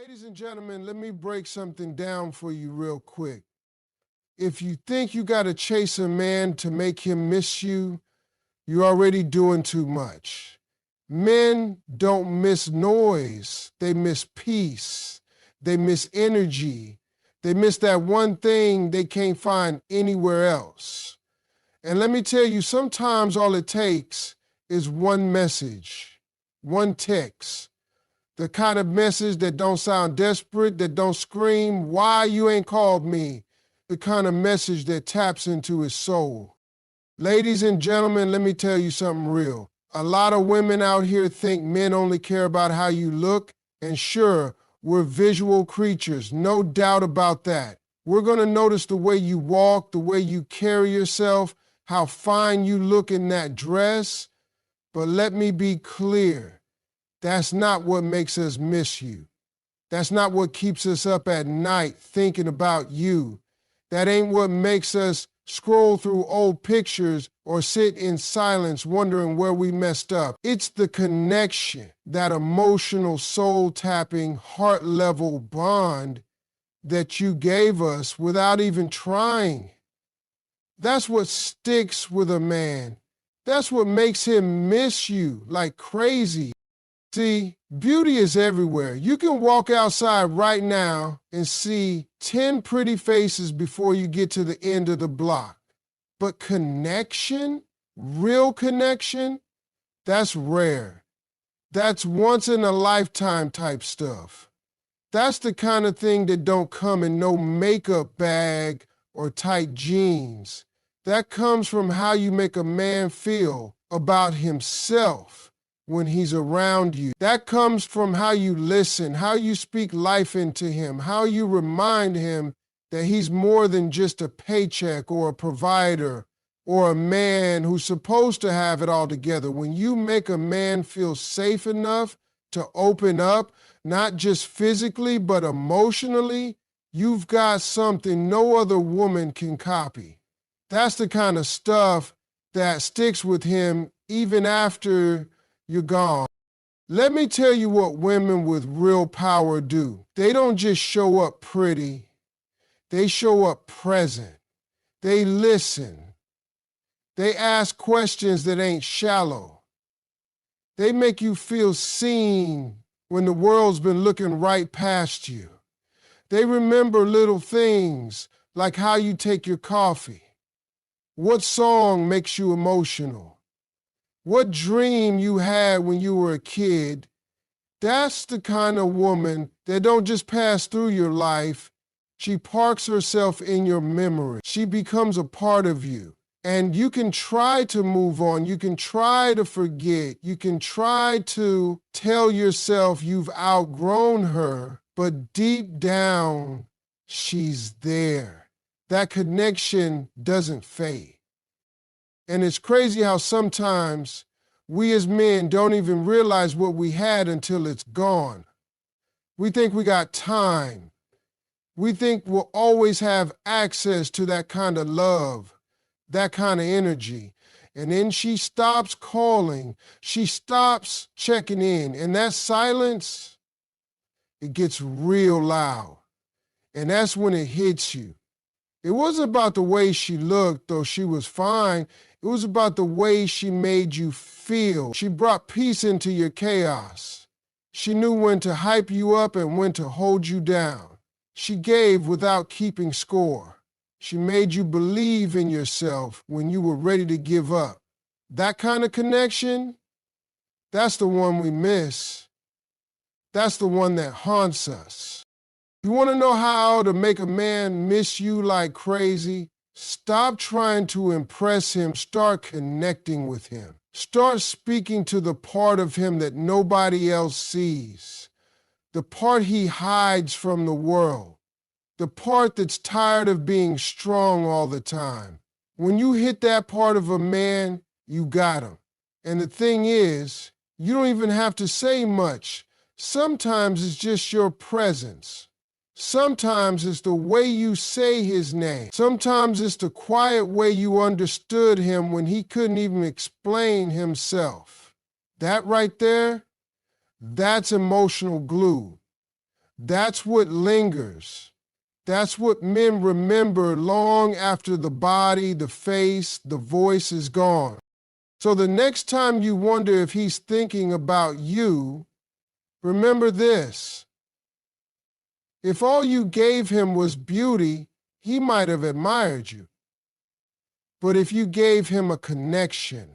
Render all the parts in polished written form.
Ladies and gentlemen, let me break something down for you real quick. If you think you got to chase a man to make him miss you, you're already doing too much. Men don't miss noise. They miss peace. They miss energy. They miss that one thing they can't find anywhere else. And let me tell you, sometimes all it takes is one message, one text. The kind of message that don't sound desperate, that don't scream, why you ain't called me? The kind of message that taps into his soul. Ladies and gentlemen, let me tell you something real. A lot of women out here think men only care about how you look, and sure, we're visual creatures, no doubt about that. We're gonna notice the way you walk, the way you carry yourself, how fine you look in that dress. But let me be clear. That's not what makes us miss you. That's not what keeps us up at night thinking about you. That ain't what makes us scroll through old pictures or sit in silence wondering where we messed up. It's the connection, that emotional, soul-tapping, heart-level bond that you gave us without even trying. That's what sticks with a man. That's what makes him miss you like crazy. See, beauty is everywhere. You can walk outside right now and see 10 pretty faces before you get to the end of the block. But connection, real connection, that's rare. That's once in a lifetime type stuff. That's the kind of thing that don't come in no makeup bag or tight jeans. That comes from how you make a man feel about himself when he's around you. That comes from how you listen, how you speak life into him, how you remind him that he's more than just a paycheck or a provider or a man who's supposed to have it all together. When you make a man feel safe enough to open up, not just physically, but emotionally, you've got something no other woman can copy. That's the kind of stuff that sticks with him even after you're gone. Let me tell you what women with real power do. They don't just show up pretty. They show up present. They listen. They ask questions that ain't shallow. They make you feel seen when the world's been looking right past you. They remember little things like how you take your coffee. What song makes you emotional? What dream you had when you were a kid. That's the kind of woman that don't just pass through your life. She parks herself in your memory. She becomes a part of you. And you can try to move on. You can try to forget. You can try to tell yourself you've outgrown her. But deep down, she's there. That connection doesn't fade. And it's crazy how sometimes we as men don't even realize what we had until it's gone. We think we got time. We think we'll always have access to that kind of love, that kind of energy. And then she stops calling. She stops checking in. And that silence, it gets real loud. And that's when it hits you. It wasn't about the way she looked, though she was fine. It was about the way she made you feel. She brought peace into your chaos. She knew when to hype you up and when to hold you down. She gave without keeping score. She made you believe in yourself when you were ready to give up. That kind of connection, that's the one we miss. That's the one that haunts us. You want to know how to make a man miss you like crazy? Stop trying to impress him. Start connecting with him. Start speaking to the part of him that nobody else sees. The part he hides from the world. The part that's tired of being strong all the time. When you hit that part of a man, you got him. And the thing is, you don't even have to say much. Sometimes it's just your presence. Sometimes it's the way you say his name. Sometimes it's the quiet way you understood him when he couldn't even explain himself. That right there, that's emotional glue. That's what lingers. That's what men remember long after the body, the face, the voice is gone. So the next time you wonder if he's thinking about you, remember this. If all you gave him was beauty, he might have admired you. But if you gave him a connection,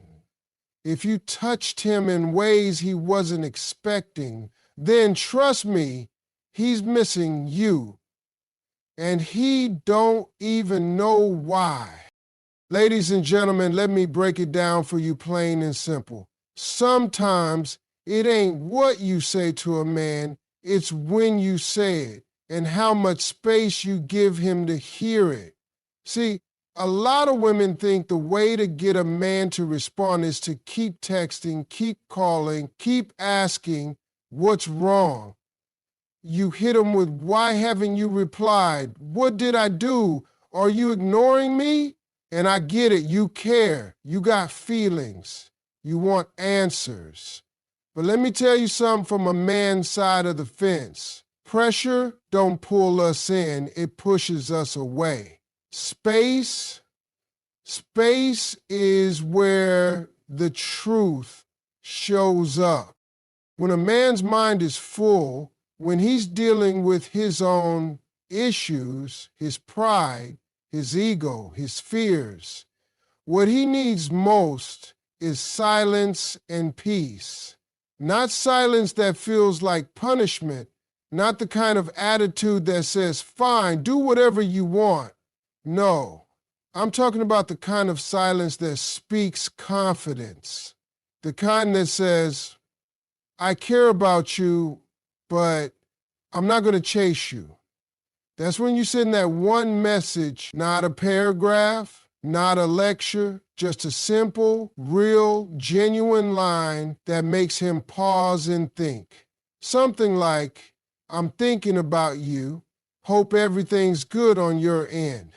if you touched him in ways he wasn't expecting, then trust me, he's missing you. And he don't even know why. Ladies and gentlemen, let me break it down for you plain and simple. Sometimes it ain't what you say to a man, it's when you say it and how much space you give him to hear it. See, a lot of women think the way to get a man to respond is to keep texting, keep calling, keep asking what's wrong. You hit him with, why haven't you replied? What did I do? Are you ignoring me? And I get it, you care, you got feelings, you want answers. But let me tell you something from a man's side of the fence. Pressure don't pull us in, it pushes us away. Space is where the truth shows up. When a man's mind is full, when he's dealing with his own issues, his pride, his ego, his fears, what he needs most is silence and peace. Not silence that feels like punishment, not the kind of attitude that says, fine, do whatever you want. No, I'm talking about the kind of silence that speaks confidence, the kind that says, I care about you, but I'm not going to chase you. That's when you send that one message, not a paragraph, not a lecture, just a simple, real, genuine line that makes him pause and think. Something like, I'm thinking about you, hope everything's good on your end.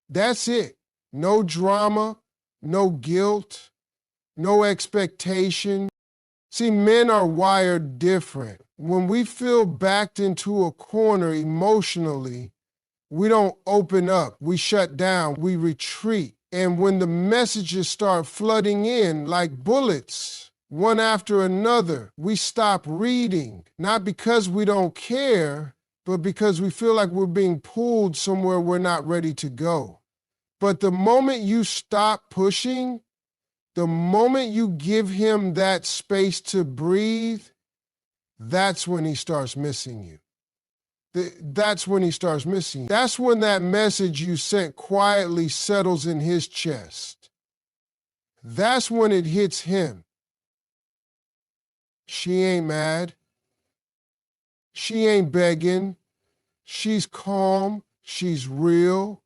That's it. No drama, no guilt, no expectation. See, men are wired different. When we feel backed into a corner emotionally, we don't open up, we shut down, we retreat. And when the messages start flooding in like bullets, one after another, we stop reading, not because we don't care, but because we feel like we're being pulled somewhere we're not ready to go. But the moment you stop pushing, the moment you give him that space to breathe, that's when he starts missing you. That's when he starts missing you. That's when that message you sent quietly settles in his chest. That's when it hits him. She ain't mad. She ain't begging. She's calm. She's real.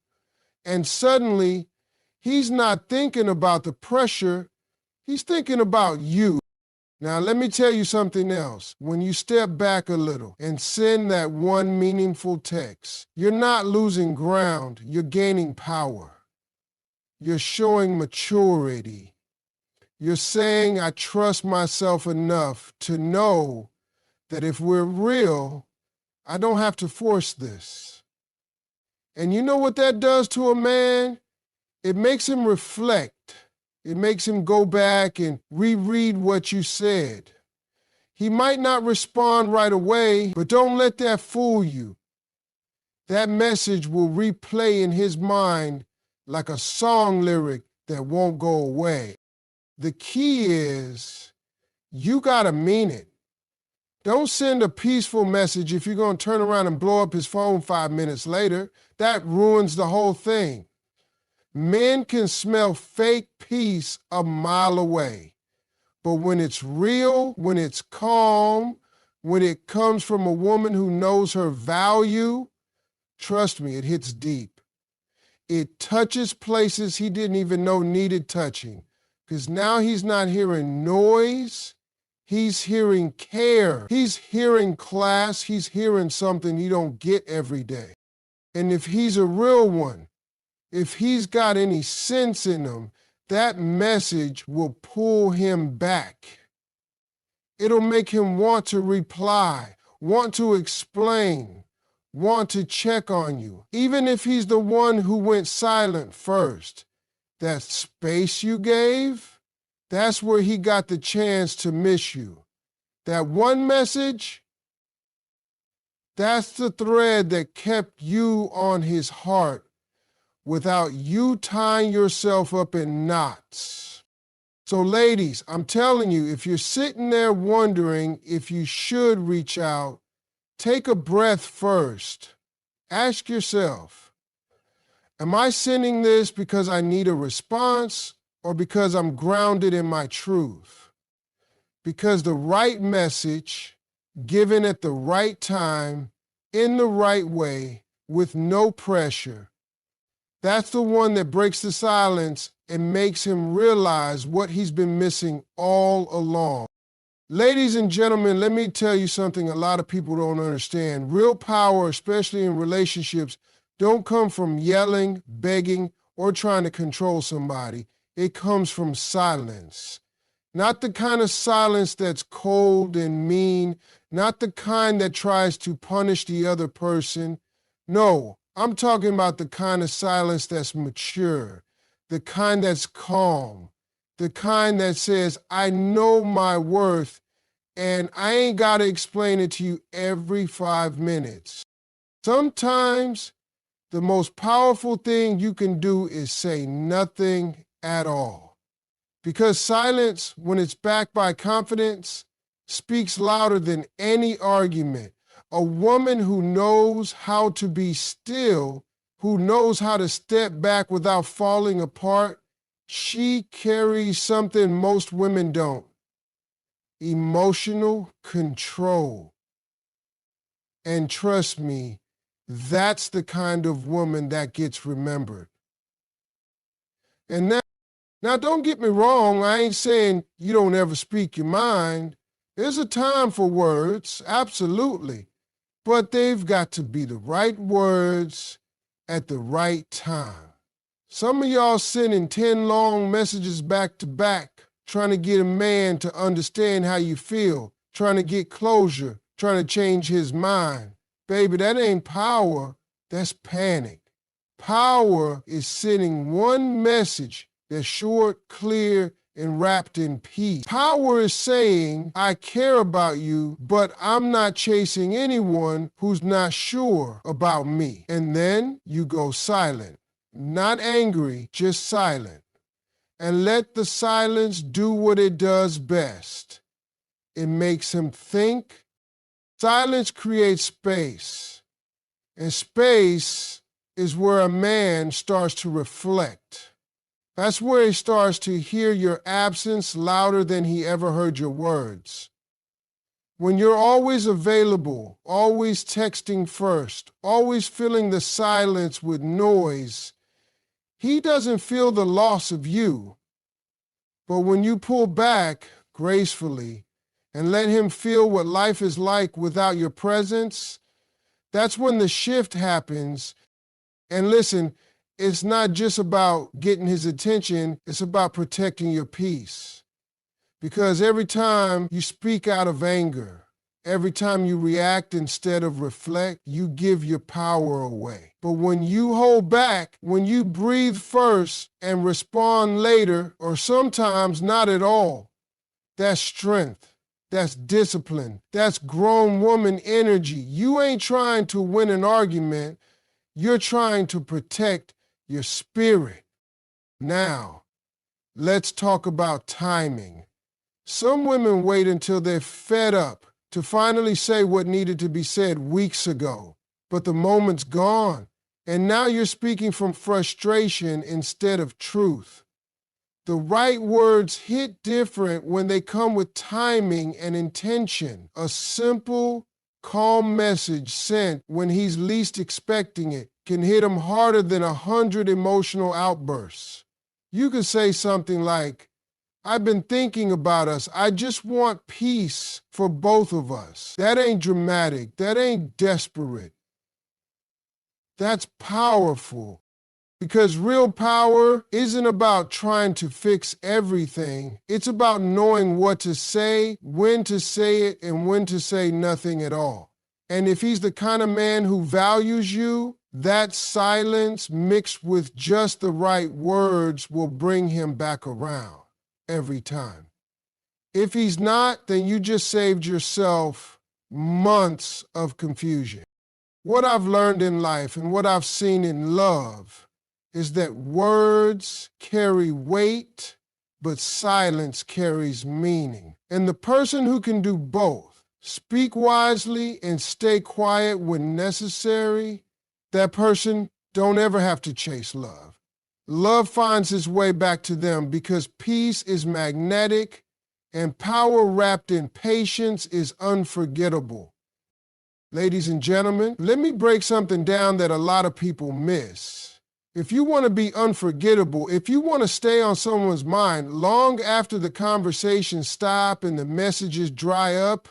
And suddenly, he's not thinking about the pressure. He's thinking about you. Now, let me tell you something else. When you step back a little and send that one meaningful text, you're not losing ground, you're gaining power. You're showing maturity. You're saying, I trust myself enough to know that if we're real, I don't have to force this. And you know what that does to a man? It makes him reflect. It makes him go back and reread what you said. He might not respond right away, but don't let that fool you. That message will replay in his mind like a song lyric that won't go away. The key is you gotta mean it. Don't send a peaceful message if you're gonna turn around and blow up his phone 5 minutes later. That ruins the whole thing. Men can smell fake peace a mile away. But when it's real, when it's calm, when it comes from a woman who knows her value, trust me, it hits deep. It touches places he didn't even know needed touching. Because now he's not hearing noise, he's hearing care. He's hearing class, he's hearing something he don't get every day. And if he's a real one, if he's got any sense in him, that message will pull him back. It'll make him want to reply, want to explain, want to check on you. Even if he's the one who went silent first, that space you gave, that's where he got the chance to miss you. That one message, that's the thread that kept you on his heart without you tying yourself up in knots. So ladies, I'm telling you, if you're sitting there wondering if you should reach out, take a breath first. Ask yourself, am I sending this because I need a response or because I'm grounded in my truth? Because the right message, given at the right time, in the right way, with no pressure, that's the one that breaks the silence and makes him realize what he's been missing all along. Ladies and gentlemen, let me tell you something a lot of people don't understand. Real power, especially in relationships, don't come from yelling, begging, or trying to control somebody. It comes from silence. Not the kind of silence that's cold and mean, not the kind that tries to punish the other person. No, I'm talking about the kind of silence that's mature, the kind that's calm, the kind that says, I know my worth and I ain't got to explain it to you every 5 minutes. Sometimes the most powerful thing you can do is say nothing at all. Because silence, when it's backed by confidence, speaks louder than any argument. A woman who knows how to be still, who knows how to step back without falling apart, she carries something most women don't. Emotional control. And trust me, that's the kind of woman that gets remembered. And now, don't get me wrong, I ain't saying you don't ever speak your mind. There's a time for words, absolutely. But they've got to be the right words at the right time. Some of y'all sending 10 long messages back to back, trying to get a man to understand how you feel, trying to get closure, trying to change his mind. Baby, that ain't power, that's panic. Power is sending one message that's short, clear, and wrapped in peace. Power is saying, I care about you, but I'm not chasing anyone who's not sure about me. And then you go silent. Not angry, just silent. And let the silence do what it does best. It makes him think. Silence creates space. And space is where a man starts to reflect. That's where he starts to hear your absence louder than he ever heard your words. When you're always available, always texting first, always filling the silence with noise, he doesn't feel the loss of you. But when you pull back gracefully and let him feel what life is like without your presence, that's when the shift happens. And listen, it's not just about getting his attention, it's about protecting your peace. Because every time you speak out of anger, every time you react instead of reflect, you give your power away. But when you hold back, when you breathe first and respond later, or sometimes not at all, that's strength, that's discipline, that's grown woman energy. You ain't trying to win an argument, you're trying to protect your spirit. Now, let's talk about timing. Some women wait until they're fed up to finally say what needed to be said weeks ago, but the moment's gone, and now you're speaking from frustration instead of truth. The right words hit different when they come with timing and intention. A simple, calm message sent when he's least expecting it can hit him harder than 100 emotional outbursts. You could say something like, I've been thinking about us. I just want peace for both of us. That ain't dramatic. That ain't desperate. That's powerful. Because real power isn't about trying to fix everything. It's about knowing what to say, when to say it, and when to say nothing at all. And if he's the kind of man who values you, that silence mixed with just the right words will bring him back around every time. If he's not, then you just saved yourself months of confusion. What I've learned in life and what I've seen in love is that words carry weight, but silence carries meaning. And the person who can do both, speak wisely and stay quiet when necessary, that person don't ever have to chase love. Love finds its way back to them because peace is magnetic and power wrapped in patience is unforgettable. Ladies and gentlemen, let me break something down that a lot of people miss. If you want to be unforgettable, if you want to stay on someone's mind long after the conversations stop and the messages dry up,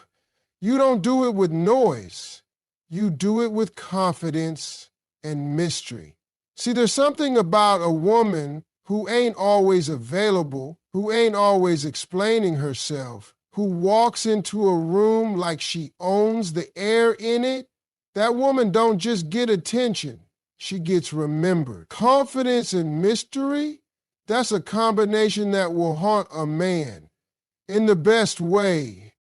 you don't do it with noise. You do it with confidence and mystery. See, there's something about a woman who ain't always available, who ain't always explaining herself, who walks into a room like she owns the air in it. That woman don't just get attention, she gets remembered. Confidence and mystery, that's a combination that will haunt a man in the best way.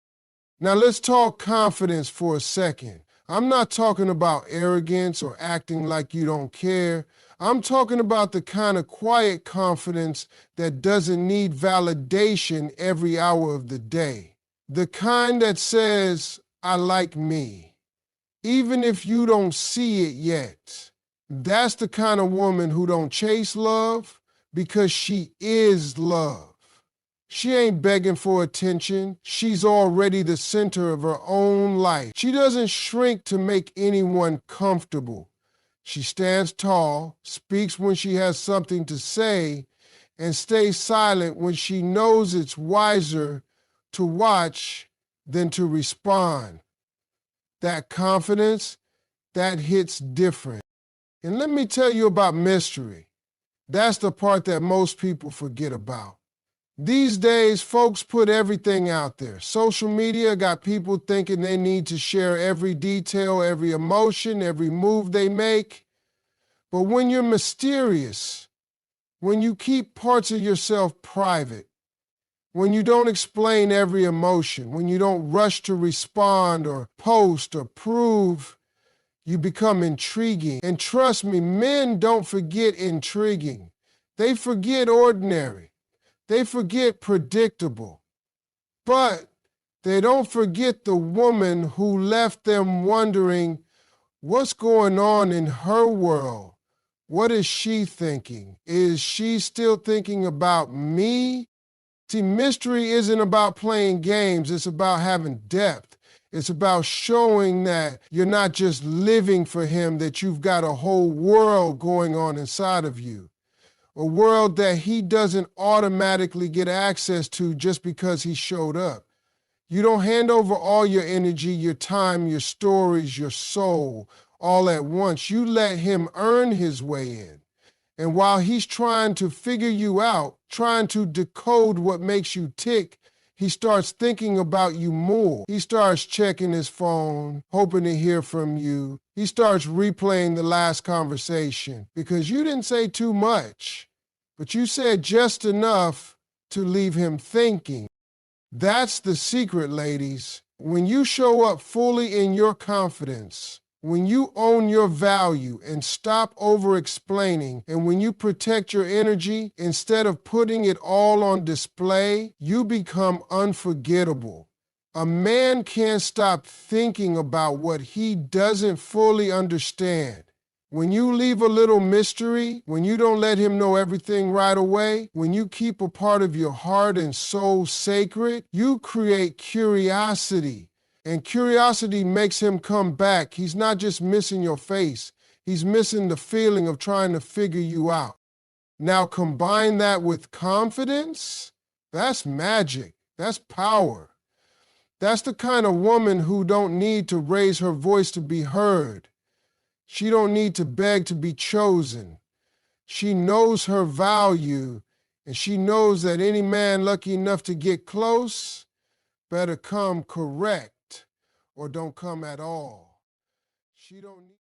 Now let's talk confidence for a second. I'm not talking about arrogance or acting like you don't care. I'm talking about the kind of quiet confidence that doesn't need validation every hour of the day. The kind that says, I like me, even if you don't see it yet. That's the kind of woman who don't chase love because she is love. She ain't begging for attention. She's already the center of her own life. She doesn't shrink to make anyone comfortable. She stands tall, speaks when she has something to say, and stays silent when she knows it's wiser to watch than to respond. That confidence, that hits different. And let me tell you about mystery. That's the part that most people forget about. These days, folks put everything out there. Social media got people thinking they need to share every detail, every emotion, every move they make. But when you're mysterious, when you keep parts of yourself private, when you don't explain every emotion, when you don't rush to respond or post or prove, you become intriguing. And trust me, men don't forget intriguing. They forget ordinary. They forget predictable, but they don't forget the woman who left them wondering what's going on in her world. What is she thinking? Is she still thinking about me? See, mystery isn't about playing games. It's about having depth. It's about showing that you're not just living for him, that you've got a whole world going on inside of you. A world that he doesn't automatically get access to just because he showed up. You don't hand over all your energy, your time, your stories, your soul, all at once. You let him earn his way in. And while he's trying to figure you out, trying to decode what makes you tick, he starts thinking about you more. He starts checking his phone, hoping to hear from you. He starts replaying the last conversation because you didn't say too much, but you said just enough to leave him thinking. That's the secret, ladies. When you show up fully in your confidence, when you own your value and stop over-explaining, and when you protect your energy instead of putting it all on display, you become unforgettable. A man can't stop thinking about what he doesn't fully understand. When you leave a little mystery, when you don't let him know everything right away, when you keep a part of your heart and soul sacred, you create curiosity. And curiosity makes him come back. He's not just missing your face. He's missing the feeling of trying to figure you out. Now combine that with confidence, that's magic. That's power. That's the kind of woman who don't need to raise her voice to be heard. She don't need to beg to be chosen. She knows her value, and she knows that any man lucky enough to get close better come correct or don't come at all. She don't need